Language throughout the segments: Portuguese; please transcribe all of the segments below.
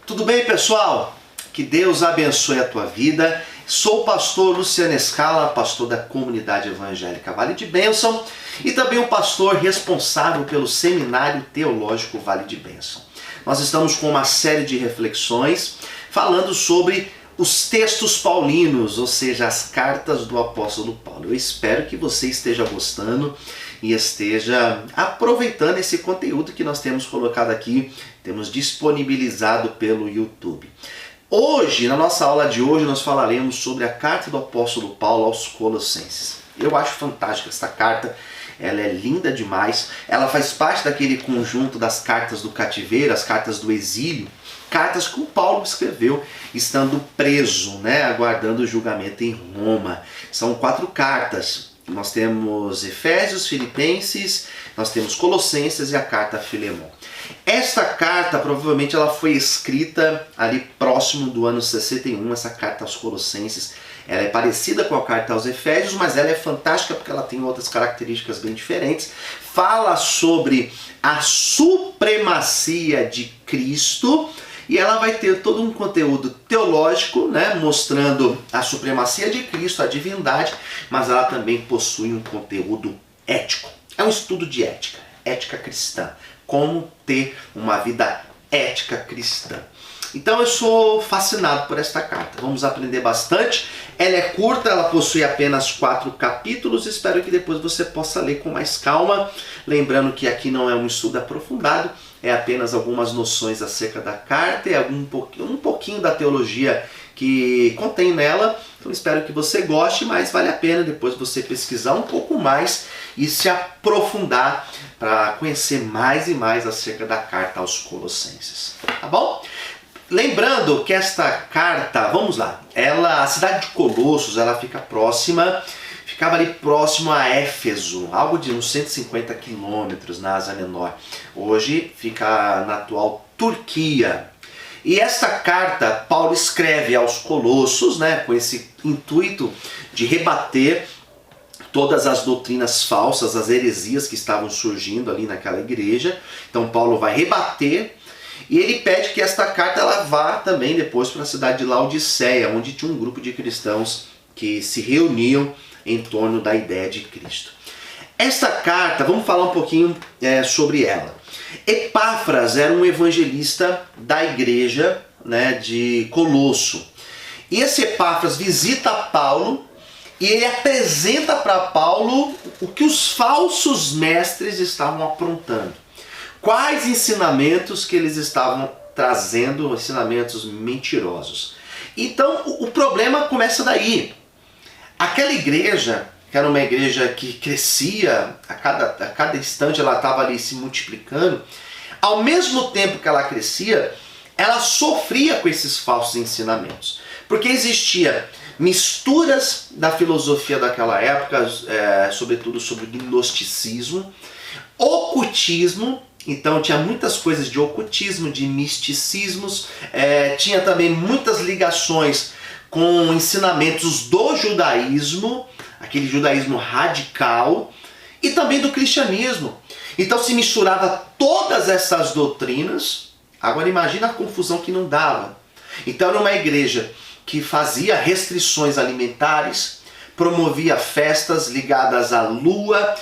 Tudo bem, pessoal? Que Deus abençoe a tua vida. Sou o pastor Luciano Escala, pastor da Comunidade Evangélica Vale de Bênção e também o pastor responsável pelo Seminário Teológico Vale de Bênção. Nós estamos com uma série de reflexões falando sobre os textos paulinos, ou seja, as cartas do apóstolo Paulo. Eu espero que você esteja gostando e esteja aproveitando esse conteúdo que nós temos colocado aqui, temos disponibilizado pelo YouTube. Hoje, na nossa aula de hoje, nós falaremos sobre a carta do apóstolo Paulo aos Colossenses. Eu acho fantástica essa carta, ela é linda demais, ela faz parte daquele conjunto das cartas do cativeiro, as cartas do exílio, cartas que o Paulo escreveu estando preso, aguardando o julgamento em Roma. São 4 cartas. Nós temos Efésios, Filipenses, nós temos Colossenses e a carta a Filemon. Esta carta provavelmente ela foi escrita ali próximo do ano 61, essa carta aos Colossenses. Ela é parecida com a carta aos Efésios, mas ela é fantástica porque ela tem outras características bem diferentes. Fala sobre a supremacia de Cristo e ela vai ter todo um conteúdo teológico, mostrando a supremacia de Cristo, a divindade, mas ela também possui um conteúdo ético. É um estudo de ética, ética cristã. Como ter uma vida ética cristã. Então eu sou fascinado por esta carta. Vamos aprender bastante. Ela é curta, ela possui apenas 4 capítulos. Espero que depois você possa ler com mais calma. Lembrando que aqui não é um estudo aprofundado, é apenas algumas noções acerca da carta e um pouquinho da teologia que contém nela. Então espero que você goste, mas vale a pena depois você pesquisar um pouco mais e se aprofundar para conhecer mais e mais acerca da carta aos Colossenses. Tá bom? Lembrando que esta carta, vamos lá, a cidade de Colossos, ela ficava ali próximo a Éfeso, algo de uns 150 quilômetros na Ásia Menor. Hoje fica na atual Turquia. E esta carta Paulo escreve aos Colossos, com esse intuito de rebater todas as doutrinas falsas, as heresias que estavam surgindo ali naquela igreja. Então Paulo vai rebater e ele pede que esta carta ela vá também depois para a cidade de Laodiceia, onde tinha um grupo de cristãos que se reuniam em torno da ideia de Cristo. Esta carta, vamos falar um pouquinho sobre ela. Epáfras era um evangelista da igreja de Colosso. E esse Epáfras visita Paulo e ele apresenta para Paulo o que os falsos mestres estavam aprontando. Quais ensinamentos que eles estavam trazendo, ensinamentos mentirosos. Então o problema começa daí. Aquela igreja, que era uma igreja que crescia, a cada instante ela estava ali se multiplicando, ao mesmo tempo que ela crescia, ela sofria com esses falsos ensinamentos. Porque existia misturas da filosofia daquela época, sobretudo sobre o gnosticismo, ocultismo. Então tinha muitas coisas de ocultismo, de misticismos, tinha também muitas ligações com ensinamentos do judaísmo, aquele judaísmo radical, e também do cristianismo. Então se misturava todas essas doutrinas. Agora imagina a confusão que não dava. Então era uma igreja que fazia restrições alimentares, promovia festas ligadas à lua,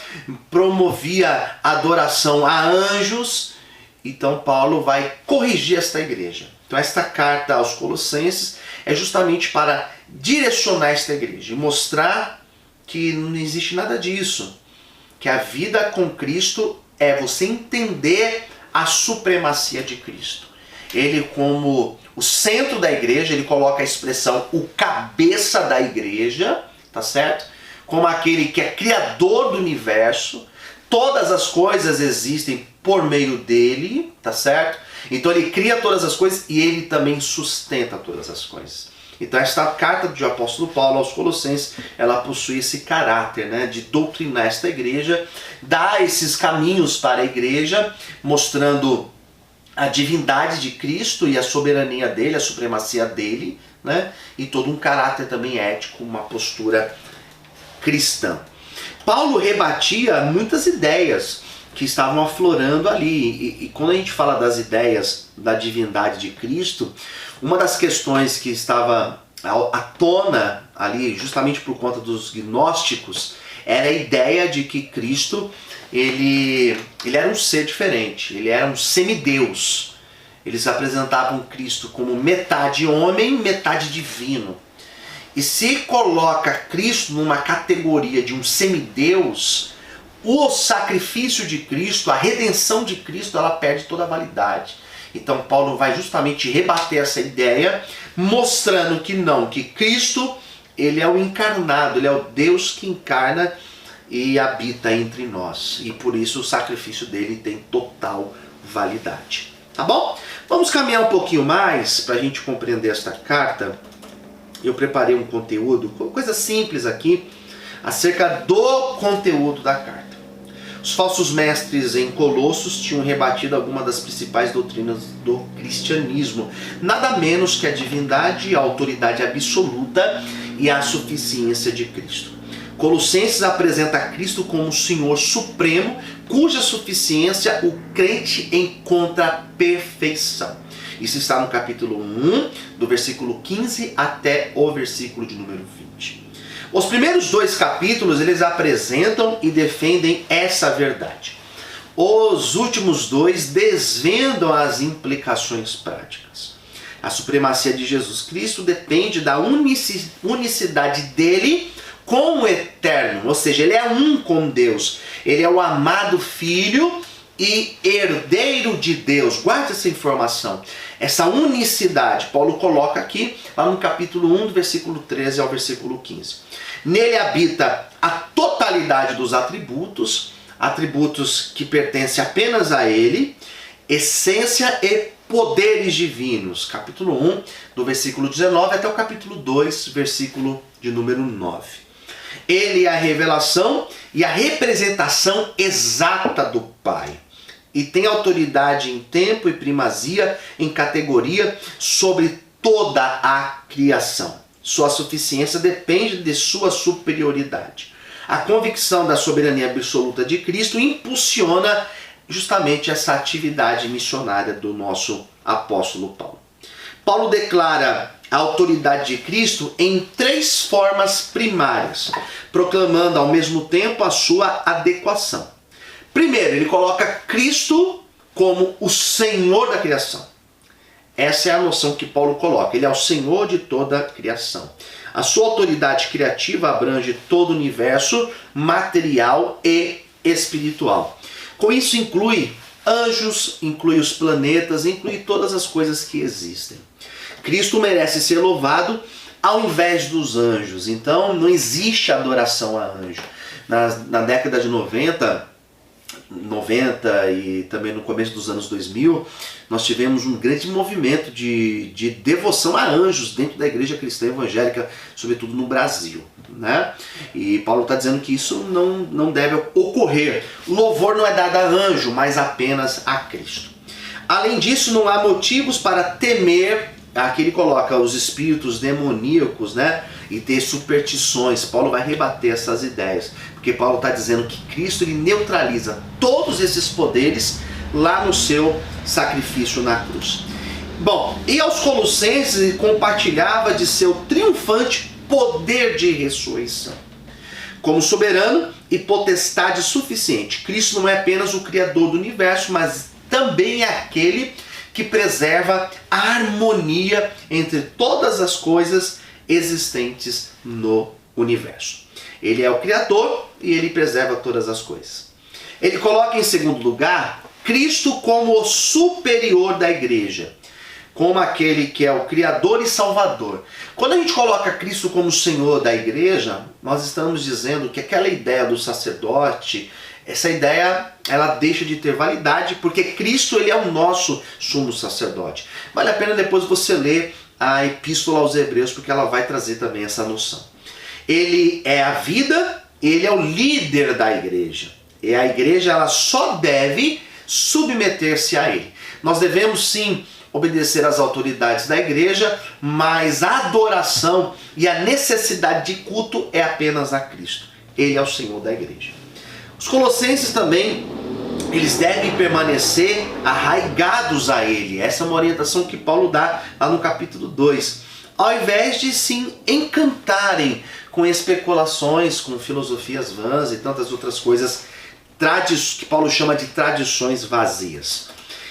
promovia adoração a anjos. Então Paulo vai corrigir esta igreja. Então esta carta aos Colossenses é justamente para direcionar esta igreja e mostrar que não existe nada disso. Que a vida com Cristo é você entender a supremacia de Cristo. Ele como o centro da igreja, ele coloca a expressão o cabeça da igreja, tá certo? Como aquele que é criador do universo, todas as coisas existem por meio dele, tá certo? Então ele cria todas as coisas e ele também sustenta todas as coisas. Então esta carta do apóstolo Paulo aos Colossenses, ela possui esse caráter de doutrinar esta igreja, dar esses caminhos para a igreja, mostrando a divindade de Cristo e a soberania dele, a supremacia dele, e todo um caráter também ético, uma postura cristã. Paulo rebatia muitas ideias que estavam aflorando ali. E quando a gente fala das ideias da divindade de Cristo, uma das questões que estava à tona ali, justamente por conta dos gnósticos, era a ideia de que Cristo ele era um ser diferente, ele era um semideus. Eles apresentavam Cristo como metade homem, metade divino. E se coloca Cristo numa categoria de um semideus, o sacrifício de Cristo, a redenção de Cristo, ela perde toda a validade. Então Paulo vai justamente rebater essa ideia, mostrando que não, que Cristo, ele é o encarnado, ele é o Deus que encarna e habita entre nós. E por isso o sacrifício dele tem total validade. Tá bom? Vamos caminhar um pouquinho mais para a gente compreender esta carta. Eu preparei um conteúdo, coisa simples aqui, acerca do conteúdo da carta. Os falsos mestres em Colossos tinham rebatido algumas das principais doutrinas do cristianismo, nada menos que a divindade, a autoridade absoluta e a suficiência de Cristo. Colossenses apresenta Cristo como o Senhor Supremo, cuja suficiência o crente encontra a perfeição. Isso está no capítulo 1, do versículo 15 até o versículo de número 20. Os primeiros 2 capítulos, eles apresentam e defendem essa verdade. Os últimos 2 desvendam as implicações práticas. A supremacia de Jesus Cristo depende da unicidade dele com o eterno, ou seja, ele é um com Deus. Ele é o amado Filho e herdeiro de Deus. Guarde essa informação. Essa unicidade, Paulo coloca aqui, lá no capítulo 1, do versículo 13 ao versículo 15. Nele habita a totalidade dos atributos, atributos que pertencem apenas a ele, essência e poderes divinos. Capítulo 1, do versículo 19 até o capítulo 2, versículo de número 9. Ele é a revelação e a representação exata do Pai. E tem autoridade em tempo e primazia em categoria sobre toda a criação. Sua suficiência depende de sua superioridade. A convicção da soberania absoluta de Cristo impulsiona justamente essa atividade missionária do nosso apóstolo Paulo. Paulo declara a autoridade de Cristo em 3 formas primárias, proclamando ao mesmo tempo a sua adequação. Primeiro, ele coloca Cristo como o Senhor da criação. Essa é a noção que Paulo coloca. Ele é o Senhor de toda a criação. A sua autoridade criativa abrange todo o universo material e espiritual. Com isso inclui anjos, inclui os planetas, inclui todas as coisas que existem. Cristo merece ser louvado ao invés dos anjos. Então não existe adoração a anjo. Na década de 90 e também no começo dos anos 2000, nós tivemos um grande movimento de devoção a anjos dentro da igreja cristã evangélica, sobretudo no Brasil, né? E Paulo está dizendo que isso não deve ocorrer. O louvor não é dado a anjo, mas apenas a Cristo. Além disso, não há motivos para temer. Aqui ele coloca os espíritos demoníacos, né? E ter superstições. Paulo vai rebater essas ideias, porque Paulo está dizendo que Cristo ele neutraliza todos esses poderes lá no seu sacrifício na cruz. Bom, e aos Colossenses ele compartilhava de seu triunfante poder de ressurreição. Como soberano e potestade suficiente, Cristo não é apenas o Criador do universo, mas também é aquele que preserva a harmonia entre todas as coisas existentes no universo. Ele é o Criador e ele preserva todas as coisas. Ele coloca em segundo lugar Cristo como o superior da igreja, como aquele que é o Criador e Salvador. Quando a gente coloca Cristo como Senhor da igreja, nós estamos dizendo que aquela ideia do sacerdote, essa ideia ela deixa de ter validade, porque Cristo ele é o nosso sumo sacerdote. Vale a pena depois você ler a Epístola aos Hebreus, porque ela vai trazer também essa noção. Ele é a vida, ele é o líder da igreja. E a igreja ela só deve submeter-se a ele. Nós devemos sim obedecer às autoridades da igreja, mas a adoração e a necessidade de culto é apenas a Cristo. Ele é o Senhor da igreja. Os Colossenses também eles devem permanecer arraigados a Ele. Essa é uma orientação que Paulo dá lá no capítulo 2. Ao invés de se encantarem com especulações, com filosofias vãs e tantas outras coisas que Paulo chama de tradições vazias.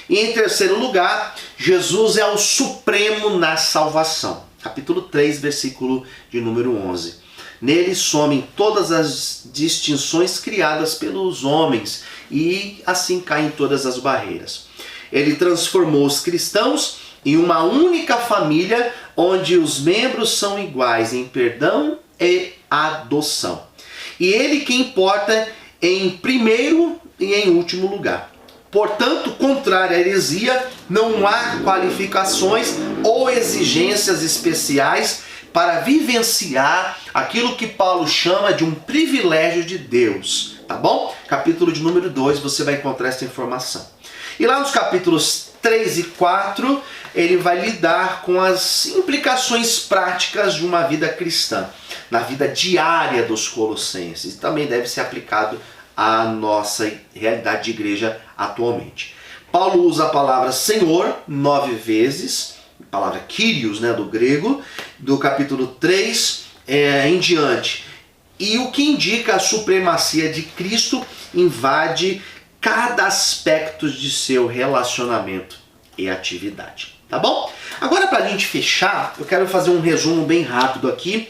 E em terceiro lugar, Jesus é o supremo na salvação. Capítulo 3, versículo de número 11. Nele somem todas as distinções criadas pelos homens e assim caem todas as barreiras. Ele transformou os cristãos em uma única família onde os membros são iguais em perdão e adoção. E ele que importa em primeiro e em último lugar. Portanto, contrário à heresia, não há qualificações ou exigências especiais para vivenciar aquilo que Paulo chama de um privilégio de Deus, tá bom? Capítulo de número 2, você vai encontrar essa informação. E lá nos capítulos 3 e 4, ele vai lidar com as implicações práticas de uma vida cristã, na vida diária dos colossenses. Também deve ser aplicado à nossa realidade de igreja atualmente. Paulo usa a palavra Senhor 9 vezes, a palavra Kyrios, do grego, do capítulo 3 em diante. E o que indica a supremacia de Cristo invade cada aspecto de seu relacionamento e atividade. Tá bom? Agora, para a gente fechar, eu quero fazer um resumo bem rápido aqui.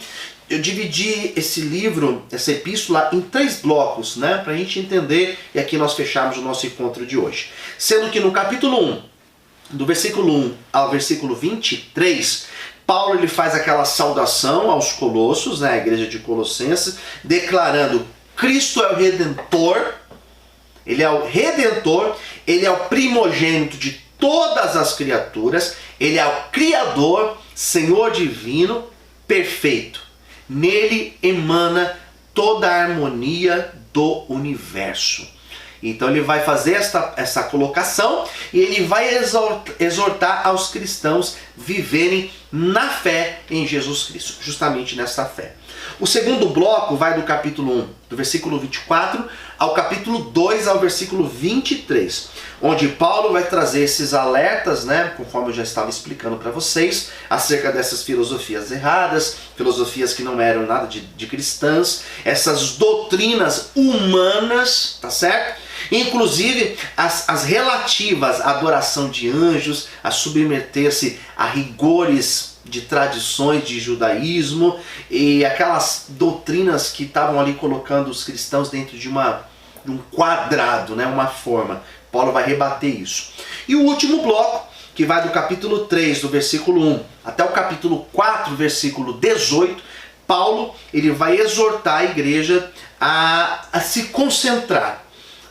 Eu dividi esse livro, essa epístola, em 3 blocos, para a gente entender, e aqui nós fechamos o nosso encontro de hoje. Sendo que no capítulo 1, do versículo 1 ao versículo 23, Paulo ele faz aquela saudação aos colossos, a igreja de Colossenses, declarando: Cristo é o Redentor, Ele é o Redentor, Ele é o primogênito de todas as criaturas, Ele é o Criador, Senhor divino, perfeito. Nele emana toda a harmonia do universo. Então ele vai fazer essa colocação e ele vai exortar aos cristãos viverem na fé em Jesus Cristo, justamente nessa fé. O segundo bloco vai do capítulo 1, do versículo 24, ao capítulo 2, ao versículo 23, onde Paulo vai trazer esses alertas, conforme eu já estava explicando para vocês, acerca dessas filosofias erradas, filosofias que não eram nada de cristãs, essas doutrinas humanas, tá certo? Inclusive as relativas à adoração de anjos, a submeter-se a rigores de tradições de judaísmo e aquelas doutrinas que estavam ali colocando os cristãos dentro de um quadrado, uma forma. Paulo vai rebater isso. E o último bloco, que vai do capítulo 3, do versículo 1 até o capítulo 4, versículo 18, Paulo ele vai exortar a igreja a se concentrar,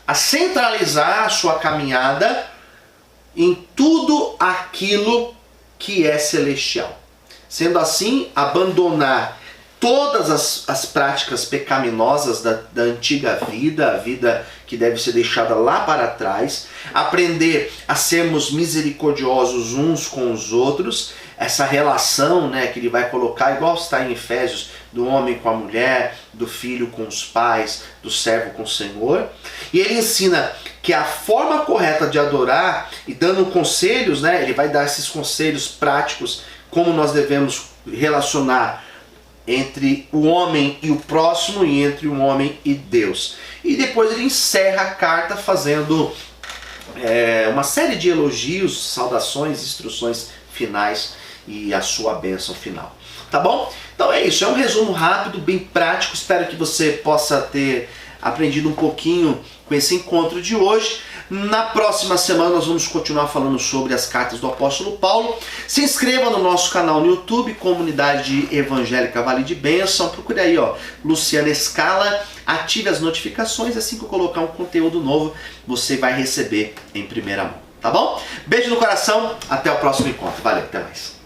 a centralizar a sua caminhada em tudo aquilo que é celestial. Sendo assim, abandonar todas as práticas pecaminosas da antiga vida, a vida que deve ser deixada lá para trás, aprender a sermos misericordiosos uns com os outros, essa relação que ele vai colocar, igual está em Efésios, do homem com a mulher, do filho com os pais, do servo com o Senhor. E ele ensina que a forma correta de adorar, e dando conselhos, ele vai dar esses conselhos práticos, como nós devemos relacionar entre o homem e o próximo e entre o homem e Deus. E depois ele encerra a carta fazendo uma série de elogios, saudações, instruções finais e a sua bênção final. Tá bom? Então é isso, é um resumo rápido, bem prático. Espero que você possa ter aprendido um pouquinho com esse encontro de hoje. Na próxima semana nós vamos continuar falando sobre as cartas do apóstolo Paulo. Se inscreva no nosso canal no YouTube, Comunidade Evangélica Vale de Bênção. Procure aí, Luciana Scala. Ative as notificações, assim que eu colocar um conteúdo novo, você vai receber em primeira mão. Tá bom? Beijo no coração, até o próximo encontro. Valeu, até mais.